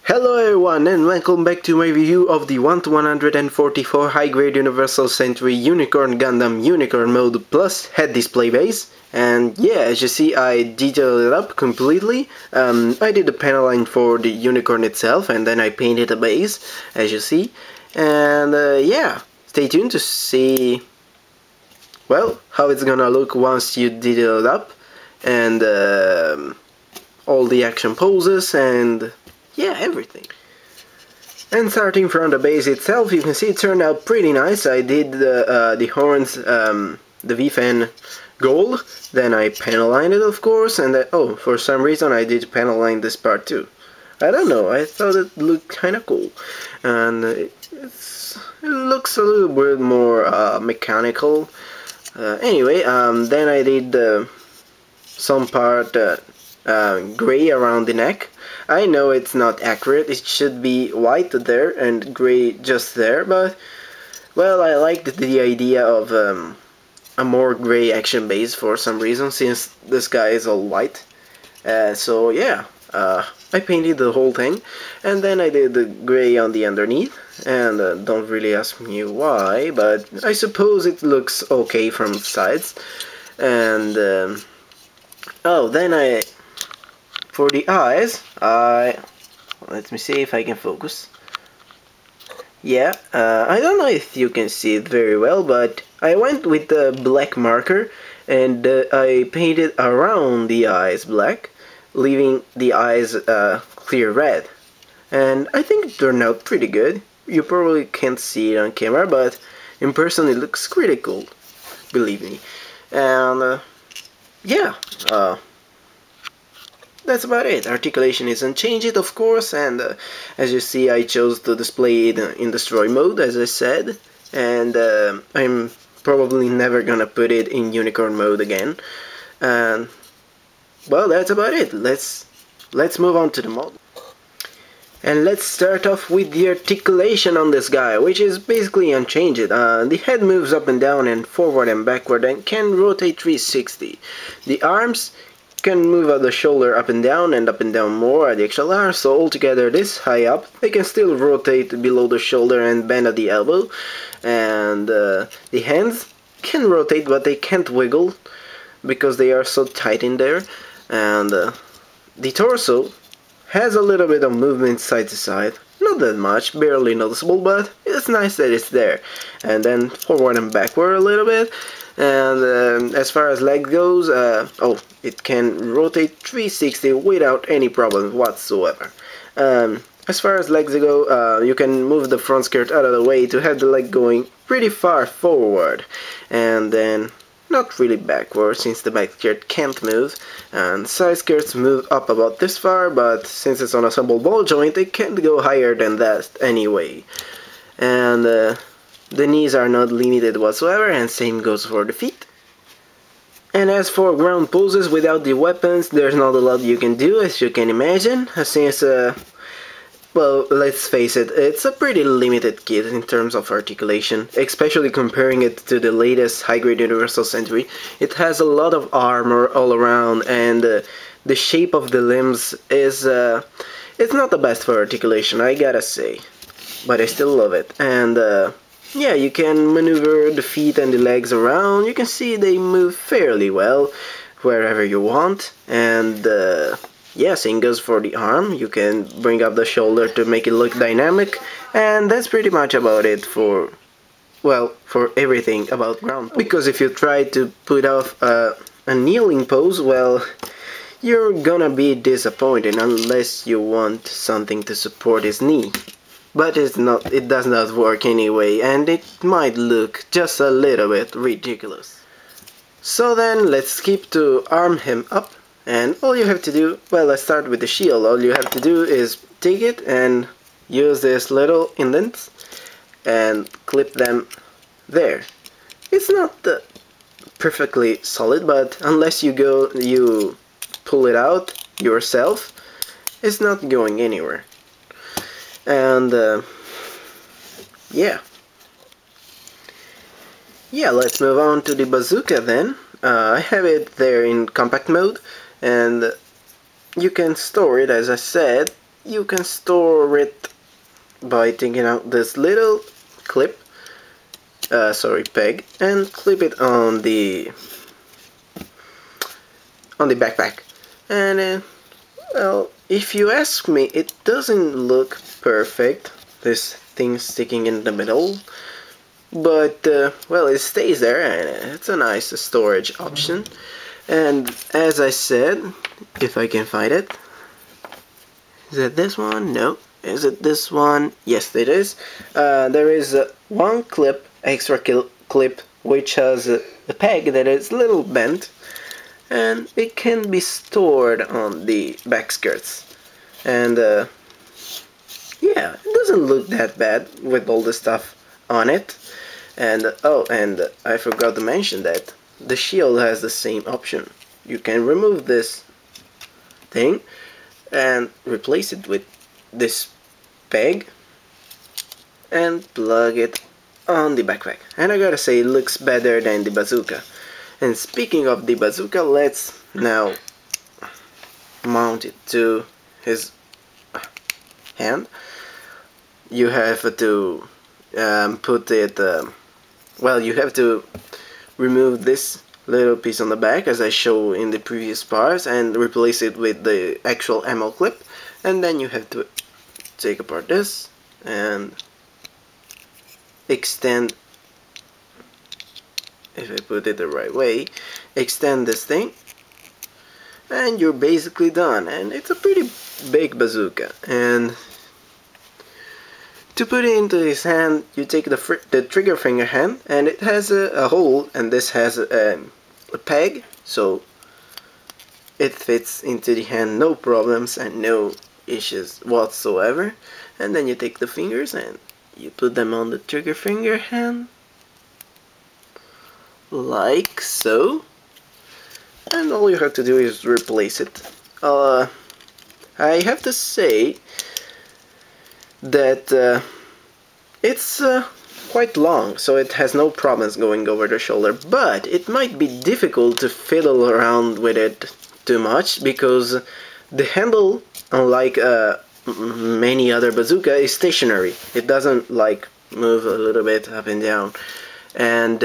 Hello everyone and welcome back to my review of the 1-144 high-grade Universal Century Unicorn Gundam Unicorn Mode Plus head display base. And yeah, as you see, I detailed it up completely. I did the panel line for the unicorn itself and then I painted the base, as you see. And yeah, stay tuned to see, well, how it's gonna look once you detail it up. And all the action poses and yeah, everything. And starting from the base itself, you can see it turned out pretty nice. I did the horns, the V-fan gold, then I panel lined it, of course, and oh, for some reason I did panel line this part too. I don't know, I thought it looked kinda cool. And it looks a little bit more mechanical. Anyway, then I did some part gray around the neck. I know it's not accurate, it should be white there and gray just there, but well, I liked the idea of a more gray action base for some reason, since this guy is all white. So yeah, I painted the whole thing, and then I did the gray on the underneath, and don't really ask me why, but I suppose it looks okay from the sides. And oh, then for the eyes, let me see if I can focus. Yeah, I don't know if you can see it very well, but I went with the black marker and I painted around the eyes black, leaving the eyes clear red. And I think it turned out pretty good. You probably can't see it on camera, but in person it looks pretty cool, believe me. And yeah, that's about it. Articulation is unchanged, of course, and as you see, I chose to display it in destroy mode, as I said, and I'm probably never gonna put it in unicorn mode again. And well, that's about it. Let's move on to the mod. And let's start off with the articulation on this guy, which is basically unchanged. The head moves up and down and forward and backward and can rotate 360. The arms can move the shoulder up and down more at the XLR, so altogether this high up they can still rotate below the shoulder and bend at the elbow. And the hands can rotate, but they can't wiggle because they are so tight in there. And the torso has a little bit of movement side to side, not that much, barely noticeable, but it's nice that it's there. And then forward and backward a little bit. And as far as leg goes, oh, it can rotate 360 without any problem whatsoever. As far as legs go, you can move the front skirt out of the way to have the leg going pretty far forward, and then not really backward, since the back skirt can't move, and side skirts move up about this far, but since it's on a assembled ball joint, it can't go higher than that anyway. And the knees are not limited whatsoever, and same goes for the feet. And as for ground poses without the weapons, there's not a lot you can do, as you can imagine, since, well, let's face it, it's a pretty limited kit in terms of articulation, especially comparing it to the latest high-grade Universal Century. It has a lot of armor all around, and the shape of the limbs is, it's not the best for articulation, I gotta say, but I still love it. And yeah, you can maneuver the feet and the legs around. You can see they move fairly well wherever you want. And yeah, same goes for the arm. You can bring up the shoulder to make it look dynamic. And that's pretty much about it for, well, for everything about ground. Because if you try to put off a kneeling pose, well, you're gonna be disappointed unless you want something to support his knee. But it does not work anyway, and it might look just a little bit ridiculous. So then, let's skip to arm him up, and all you have to do, well, let's start with the shield. All you have to do is take it and use this little indents and clip them there. It's not perfectly solid, but unless you pull it out yourself, it's not going anywhere. And yeah, Yeah, let's move on to the bazooka then. I have it there in compact mode, and you can store it, as I said. You can store it by taking out this little clip, peg, and clip it on the backpack. And well, if you ask me, it doesn't look perfect, this thing sticking in the middle, but well, it stays there and it's a nice storage option. And as I said, if I can find it, is it this one? No. Is it this one? Yes, it is. There is one extra clip which has a peg that is a little bent, and it can be stored on the back skirts. And yeah, it doesn't look that bad with all the stuff on it. And oh, and I forgot to mention that the shield has the same option. You can remove this thing and replace it with this peg and plug it on the backpack. And I gotta say, it looks better than the bazooka. And speaking of the bazooka, let's now mount it to his hand. You have to put it, well, you have to remove this little piece on the back, as I show in the previous parts, and replace it with the actual ammo clip. And then you have to take apart this and extend, if I put it the right way, extend this thing, and you're basically done. And it's a pretty big bazooka. And to put it into his hand, you take the trigger finger hand, and it has a hole, and this has a peg, so it fits into the hand, no problems and no issues whatsoever. And then you take the fingers and you put them on the trigger finger hand, like so, and all you have to do is replace it. I have to say that it's quite long, so it has no problems going over the shoulder, but it might be difficult to fiddle around with it too much, because the handle, unlike many other bazooka, is stationary. It doesn't like move a little bit up and down. And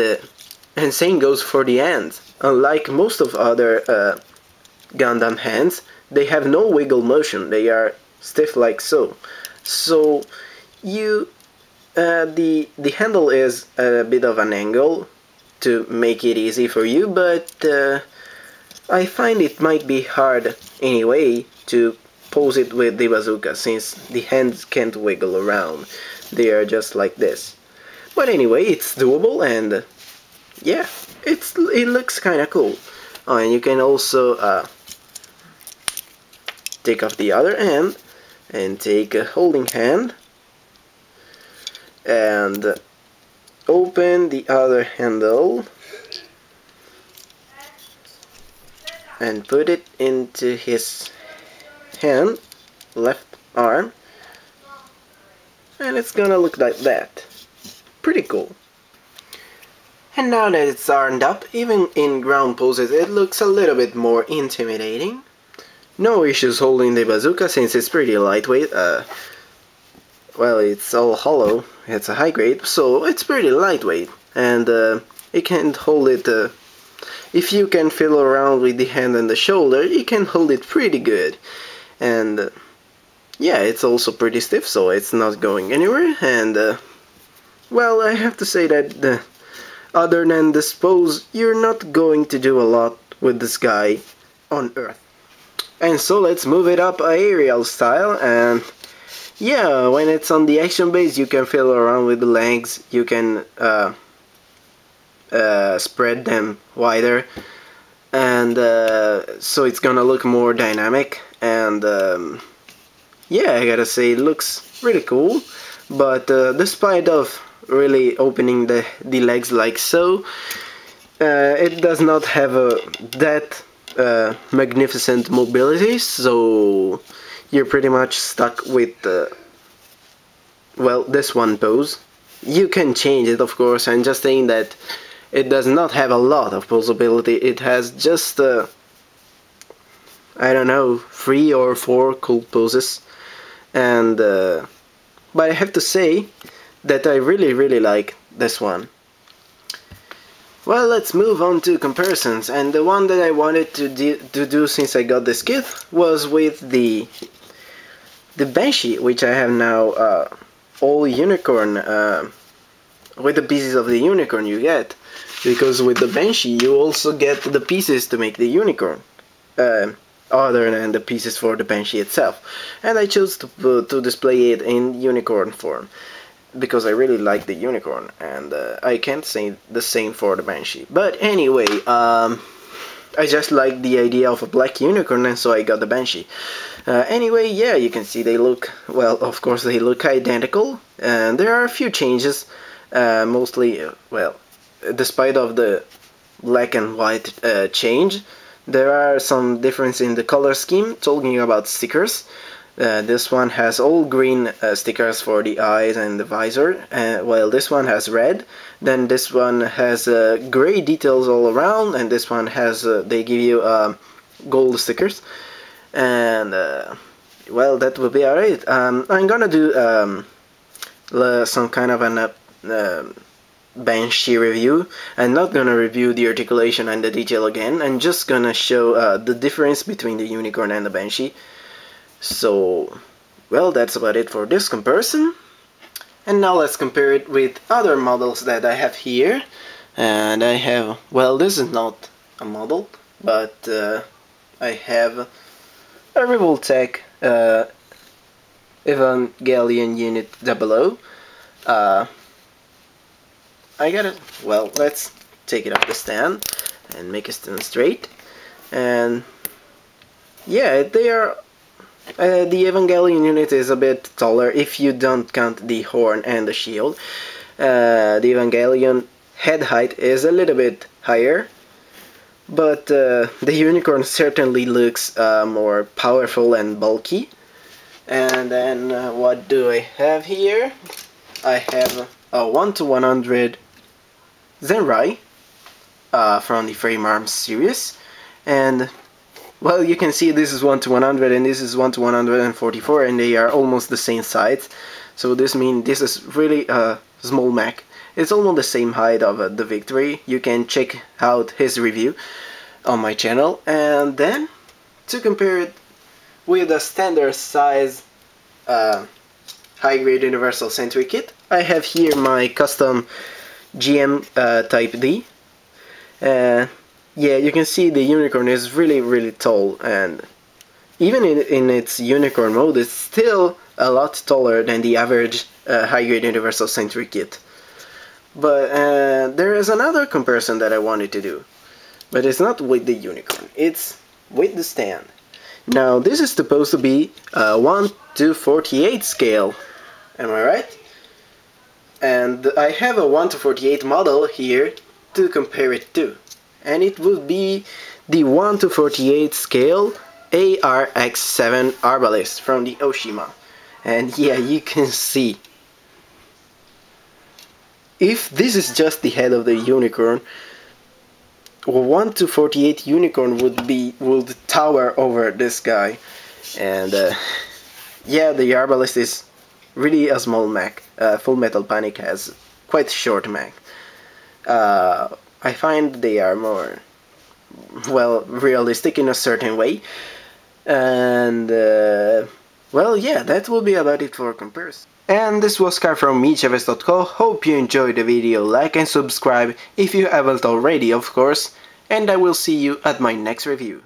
same goes for the hands. Unlike most of other Gundam hands, they have no wiggle motion. They are stiff like so. So you the handle is a bit of an angle to make it easy for you, but I find it might be hard anyway to pose it with the bazooka, since the hands can't wiggle around. They are just like this. But anyway, it's doable, and yeah, it looks kinda cool. Oh, and you can also take off the other end and take a holding hand and open the other handle and put it into his hand, left arm, and it's gonna look like that. Pretty cool. And now that it's armed up, even in ground poses, it looks a little bit more intimidating. No issues holding the bazooka, since it's pretty lightweight. Well, it's all hollow, it's a high grade, so it's pretty lightweight, and it can hold it, if you can fiddle around with the hand and the shoulder, you can hold it pretty good. And yeah, it's also pretty stiff, so it's not going anywhere. And well, I have to say that other than this pose, you're not going to do a lot with this guy on Earth. And so let's move it up aerial style. And yeah, when it's on the action base, you can fiddle around with the legs, you can spread them wider, and so it's gonna look more dynamic. And yeah, I gotta say, it looks really cool. But despite of really opening the legs like so, it does not have that magnificent mobility, so you're pretty much stuck with well, this one pose. You can change it, of course. I'm just saying that it does not have a lot of posability. It has just I don't know, 3 or 4 cool poses, and but I have to say that I really like this one. Well, let's move on to comparisons, and the one that I wanted to do since I got this kit was with the Banshee, which I have now all unicorn, with the pieces of the unicorn you get, because with the Banshee you also get the pieces to make the unicorn, other than the pieces for the Banshee itself, and I chose to display it in unicorn form, because I really like the unicorn, and I can't say the same for the Banshee. But anyway, I just like the idea of a black unicorn, and so I got the Banshee. Anyway, yeah, you can see they look, well, of course they look identical, and there are a few changes, mostly, well, despite of the black and white change, there are some difference in the color scheme. Talking about stickers, this one has all green stickers for the eyes and the visor, while this one has red. Then this one has gray details all around, and this one has, they give you gold stickers. And well, that will be alright. I'm gonna do some kind of an Banshee review. I'm not gonna review the articulation and the detail again. I'm just gonna show the difference between the unicorn and the Banshee. So, well, that's about it for this comparison. And now let's compare it with other models that I have here. And I have, well, this is not a model, but I have a Revoltech Evangelion Unit 00. I got it. Well, let's take it off the stand and make it stand straight. And yeah, they are. The Evangelion unit is a bit taller if you don't count the horn and the shield. The Evangelion head height is a little bit higher, but the unicorn certainly looks more powerful and bulky. And then what do I have here? I have a 1/100 Zenrai from the Frame Arms series, and well, you can see this is 1/100 and this is 1/144, and they are almost the same size. So this means this is really a small mech. It's almost the same height of the Victory. You can check out his review on my channel. And then to compare it with a standard size high-grade Universal Sentry kit, I have here my custom GM Type D. Yeah, you can see the unicorn is really tall, and even in its unicorn mode, it's still a lot taller than the average high-grade Universal Sentry kit. But there is another comparison that I wanted to do, but it's not with the unicorn, it's with the stand. Now, this is supposed to be a 1/48 scale, am I right? And I have a 1/48 model here to compare it to. And it would be the 1/48 scale ARX7 Arbalist from the Oshima. And yeah, you can see, if this is just the head of the unicorn, a 1/48 unicorn would tower over this guy. And yeah, the Arbalist is really a small mech. Full Metal Panic has quite short mech. I find they are more, well, realistic in a certain way. And well, yeah, that will be about it for comparison. And this was Sky from MECHAVERSE.co. Hope you enjoyed the video. Like and subscribe if you haven't already, of course. And I will see you at my next review.